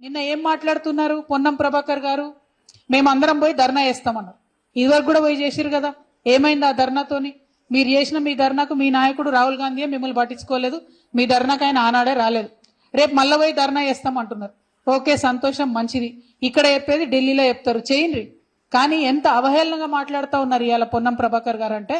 నిన్న ఏం మాట్లాడుతున్నారు పొన్నం ప్రభాకర్ గారు? మేమందరం పోయి ధర్నా చేస్తామన్నారు. ఇదివరకు కూడా పోయి చేసిరు కదా, ఏమైంది ఆ ధర్నాతోని? మీరు చేసిన మీ ధర్నాకు మీ నాయకుడు రాహుల్ గాంధీ మిమ్మల్ని పట్టించుకోలేదు, మీ ధర్నాకు ఆయన ఆనాడే రాలేదు. రేపు మళ్ళీ పోయి ధర్నా చేస్తామంటున్నారు. ఓకే, సంతోషం, మంచిది. ఇక్కడ చెప్పేది ఢిల్లీలో చెప్తారు, చేయండి. కానీ ఎంత అవహేళనగా మాట్లాడుతూ ఉన్నారు ఇవాళ పొన్నం ప్రభాకర్ గారు అంటే,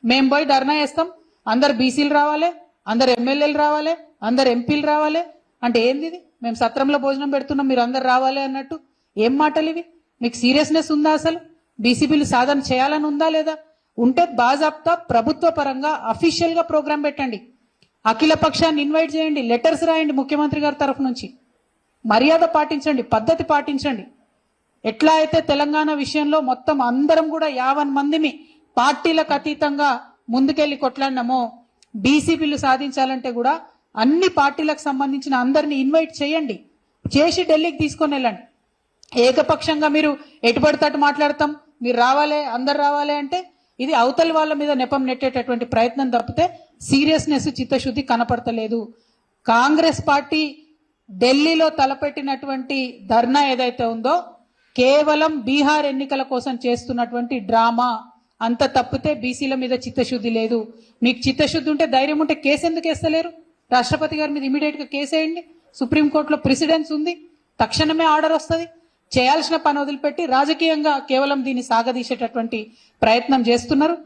మేము పోయి ధర్నా చేస్తాం, అందరు బీసీలు రావాలి, అందరు ఎమ్మెల్యేలు రావాలి, అందరు ఎంపీలు రావాలి అంటే ఏంది ఇది? మేము సత్రంలో భోజనం పెడుతున్నాం, మీరు అందరు రావాలి అన్నట్టు ఏం మాటలు ఇవి? మీకు సీరియస్నెస్ ఉందా? అసలు బీసీబీలు సాధన చేయాలని ఉందా లేదా? ఉంటే బాజాప్తా ప్రభుత్వ పరంగా అఫీషియల్ గా ప్రోగ్రాం పెట్టండి, అఖిల పక్షాన్ని ఇన్వైట్ చేయండి, లెటర్స్ రాయండి ముఖ్యమంత్రి గారి తరఫు నుంచి. మర్యాద పాటించండి, పద్ధతి పాటించండి. ఎట్లా అయితే తెలంగాణ విషయంలో మొత్తం అందరం కూడా 50 మందిని పార్టీలకు అతీతంగా ముందుకెళ్లి కొట్లాడినామో, బీసీబీలు సాధించాలంటే కూడా అన్ని పార్టీలకు సంబంధించిన అందరినీ ఇన్వైట్ చేయండి, చేసి ఢిల్లీకి తీసుకొని వెళ్ళండి. ఏకపక్షంగా మీరు ఎటుపడితట్టు మాట్లాడతాం, మీరు రావాలి, అందరు రావాలి అంటే ఇది అవతలి వాళ్ళ మీద నెపం నెట్టేటటువంటి ప్రయత్నం తప్పితే సీరియస్నెస్, చిత్తశుద్ధి కనపడతలేదు. కాంగ్రెస్ పార్టీ ఢిల్లీలో తలపెట్టినటువంటి ధర్నా ఏదైతే ఉందో కేవలం బీహార్ ఎన్నికల కోసం చేస్తున్నటువంటి డ్రామా. అంత తప్పితే బీసీల మీద చిత్తశుద్ధి లేదు. మీకు చిత్తశుద్ధి ఉంటే, ధైర్యం ఉంటే కేసు ఎందుకు వేస్తలేరు? రాష్ట్రపతి గారి మీద ఇమీడియట్ గా కేసు వేయండి. సుప్రీంకోర్టులో ప్రెసిడెన్స్ ఉంది, తక్షణమే ఆర్డర్ వస్తుంది. చేయాల్సిన పని వదిలిపెట్టి రాజకీయంగా కేవలం దీన్ని సాగదీసేటటువంటి ప్రయత్నం చేస్తున్నారు.